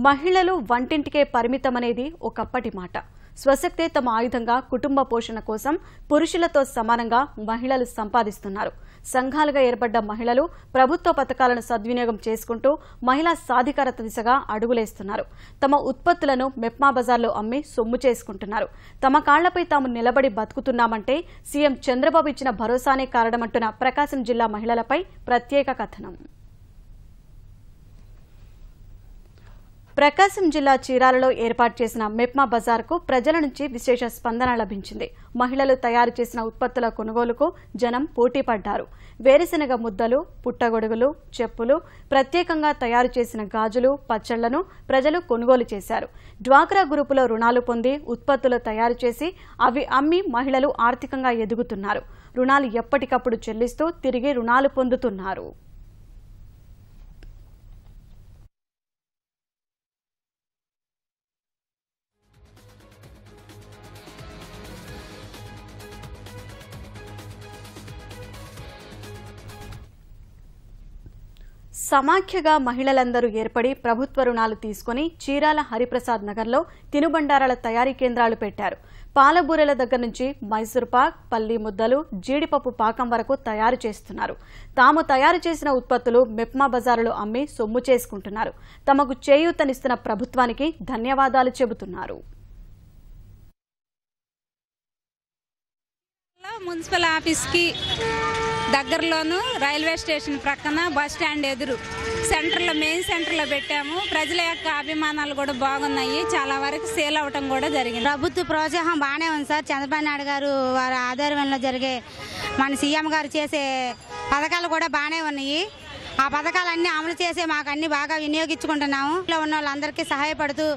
మహిళలు వంటింటికే పరిమితమనేది ఒకప్పటి మాట. స్వశక్తే తమ ఆయుధంగా కుటుంబ పోషణ కోసం పురుషులతో సమానంగా మహిళలు సంపాదిస్తున్నారు. సంఘాలుగా ఏర్పడ్డ మహిళలు ప్రభుత్వ పథకాలను సద్వినియోగం చేసుకుంటూ మహిళా సాధికారత దిశగా అడుగులేస్తున్నారు. తమ ఉత్పత్తులను మెప్మా బజార్లో అమ్మి సొమ్ము చేసుకుంటున్నారు. తమ కాళ్లపై తాము నిలబడి బతుకుతున్నామంటే సీఎం చంద్రబాబు ఇచ్చిన భరోసానే కారణమంటున్న ప్రకాశం జిల్లా మహిళలపై ప్రత్యేక కథనం. ప్రకాశం జిల్లా చీరాలలో ఏర్పాటు చేసిన మెప్మా బజార్కు ప్రజల నుంచి విశేష స్పందన లభించింది. మహిళలు తయారు చేసిన ఉత్పత్తుల కొనుగోలుకు జనం పోటీ పడ్డారు. వేరుశెనగ ముద్దలు, పుట్టగొడుగులు, చెప్పులు, ప్రత్యేకంగా తయారు చేసిన గాజులు, పచ్చళ్లను ప్రజలు కొనుగోలు చేశారు. డ్వాక్రా గ్రూపులో రుణాలు పొంది ఉత్పత్తులు తయారు చేసి అవి అమ్మి మహిళలు ఆర్థికంగా ఎదుగుతున్నారు. రుణాలు ఎప్పటికప్పుడు చెల్లిస్తూ తిరిగి రుణాలు పొందుతున్నారు. సమాఖ్యగా మహిళలందరూ ఏర్పడి ప్రభుత్వ రుణాలు తీసుకుని చీరాల హరిప్రసాద్ నగర్లో తినుబండారాల తయారీ కేంద్రాలు పెట్టారు. పాలబూరెల దగ్గర నుంచి మైసూర్ పాక్, పల్లి ముద్దలు, జీడిపప్పు పాకం వరకు తయారు చేస్తున్నారు. తాము తయారు చేసిన ఉత్పత్తులు మెప్మా బజారులో అమ్మి సొమ్ము చేసుకుంటున్నారు. తమకు చేయూతనిస్తున్న ప్రభుత్వానికి ధన్యవాదాలు చెబుతున్నారు. మున్సిపల్ ఆఫీస్కి దగ్గరలోను రైల్వే స్టేషన్ ప్రక్కన బస్ స్టాండ్ ఎదురు సెంటర్లో మెయిన్ సెంటర్లో పెట్టాము. ప్రజల యొక్క అభిమానాలు కూడా బాగున్నాయి. చాలా వరకు సేల్ అవటం కూడా జరిగింది. ప్రభుత్వ ప్రోత్సాహం బాగానే ఉంది సార్. చంద్రబాబు నాయుడు గారు వారి ఆధ్వర్యంలో జరిగే మన సీఎం గారు చేసే పథకాలు కూడా బాగానే ఉన్నాయి. ఆ పథకాలన్నీ అమలు చేసి మాకు అన్ని బాగా వినియోగించుకుంటున్నాము. ఇంట్లో ఉన్న వాళ్ళందరికీ సహాయపడుతూ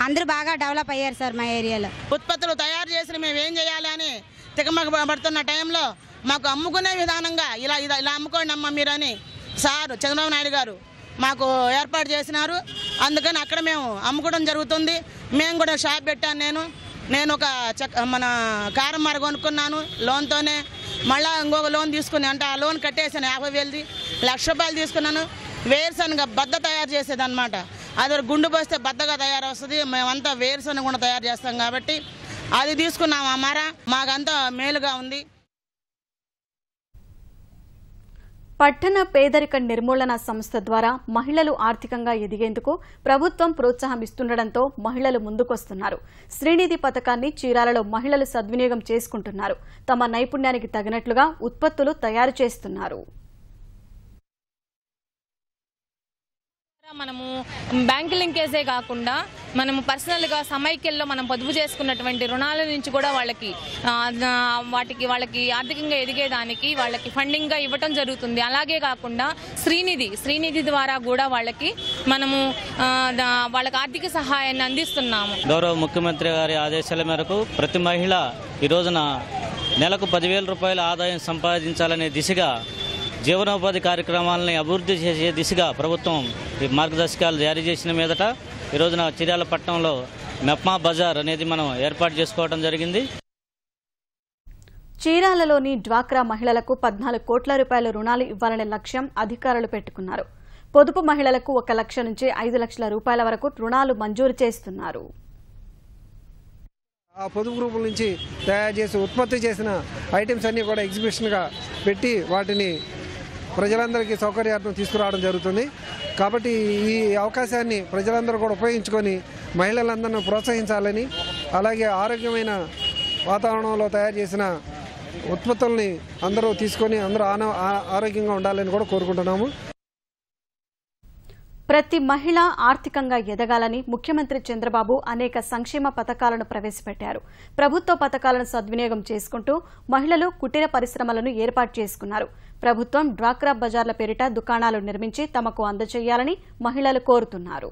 అందరూ బాగా డెవలప్ అయ్యారు సార్ మా ఏరియాలో. ఉత్పత్తులు తయారు చేసి మేము ఏం చేయాలి అని తికమకబడుతున్న టైంలో మాకు అమ్ముకునే విధానంగా ఇలా అమ్ముకోండి అమ్మ మీరని సార్ చంద్రబాబు నాయుడు గారు మాకు ఏర్పాటు చేసినారు. అందుకని అక్కడ మేము అమ్ముకోవడం జరుగుతుంది. మేము కూడా షాప్ పెట్టాను. నేను ఒక మన కారం మర కొనుక్కున్నాను లోన్తోనే. మళ్ళీ ఇంకొక లోన్ తీసుకుని అంటే ఆ లోన్ కట్టేసాను 50,000ది. 1,00,000 రూపాయలు తీసుకున్నాను. వేరుశనగ బద్ద తయారు చేసేది అనమాట. అది గుండు పోస్తే బద్దగా తయారవుతుంది. మేమంతా వేరుశనగ కూడా తయారు చేస్తాం కాబట్టి అది తీసుకున్నాము. అమ్మార మాకంతా మేలుగా ఉంది. పట్టణ పేదరిక నిర్మూలన సంస్థ ద్వారా మహిళలు ఆర్థికంగా ఎదిగేందుకు ప్రభుత్వం ప్రోత్సాహం ఇస్తుండటంతో మహిళలు ముందుకొస్తున్నారు. శ్రీనిధి పథకాన్ని చీరాలలో మహిళలు సద్వినియోగం చేసుకుంటున్నారు. తమ నైపుణ్యానికి తగినట్లుగా ఉత్పత్తులు తయారు చేస్తున్నారు. మనము బ్యాంక్ లింకేజే కాకుండా మనము పర్సనల్గా సమైక్యంలో మనం పొదుపు చేసుకున్నటువంటి రుణాల నుంచి కూడా వాళ్ళకి ఆర్థికంగా ఎదిగేదానికి వాళ్ళకి ఫండింగ్గా ఇవ్వటం జరుగుతుంది. అలాగే కాకుండా శ్రీనిధి ద్వారా కూడా మనము వాళ్ళకి ఆర్థిక సహాయాన్ని అందిస్తున్నాము. గౌరవ ముఖ్యమంత్రి గారి ఆదేశాల మేరకు ప్రతి మహిళ ఈ రోజున నెలకు 10,000 రూపాయల ఆదాయం సంపాదించాలనే దిశగా జీవనోపాధి కార్యక్రమాలని అభివృద్ధి చేసే దిశగా ప్రభుత్వం ఈ మార్గదర్శకాలు జారీ చేసిన మీదట ఈ రోజున చీరాల పట్టణంలో మెప్మా బజార్ అనేది మనం ఏర్పాటు చేసుకోవడం జరిగింది. చీరాలలోని డ్వాక్రా మహిళలకు 14 కోట్ల రూపాయల రుణాలు ఇవ్వాలనే లక్ష్యం అధికారులు పెట్టుకున్నారు. పొదుపు మహిళలకు 1 లక్ష నుంచి 5 లక్షల రూపాయల వరకు రుణాలు మంజూరు చేస్తున్నారు. ఆ పొదుపు గ్రూపుల నుంచి తయారు చేసి ఉత్పత్తి చేసిన ఐటమ్స్ అన్నీ కూడా ఎగ్జిబిషన్గా పెట్టి వాటిని ప్రజలందరికీ సౌకర్యార్థం తీసుకురావడం జరుగుతుంది. కాబట్టి ఈ అవకాశాన్ని ప్రజలందరూ కూడా ఉపయోగించుకొని మహిళలందరినీ ప్రోత్సహించాలని, అలాగే ఆరోగ్యమైన వాతావరణంలో తయారు చేసిన ఉత్పత్తుల్ని అందరూ తీసుకొని అందరూ ఆరోగ్యంగా ఉండాలని కూడా కోరుకుంటున్నాము. ప్రతి మహిళ ఆర్థికంగా ఎదగాలని ముఖ్యమంత్రి చంద్రబాబు అనేక సంక్షేమ పథకాలను ప్రవేశపెట్టారు. ప్రభుత్వ పథకాలను సద్వినియోగం చేసుకుంటూ మహిళలు కుటీర పరిశ్రమలను ఏర్పాటు చేసుకున్నారు. ప్రభుత్వం డ్వాక్రా బజార్ల పేరిట దుకాణాలు నిర్మించి తమకు అందజేయాలని మహిళలు కోరుతున్నారు.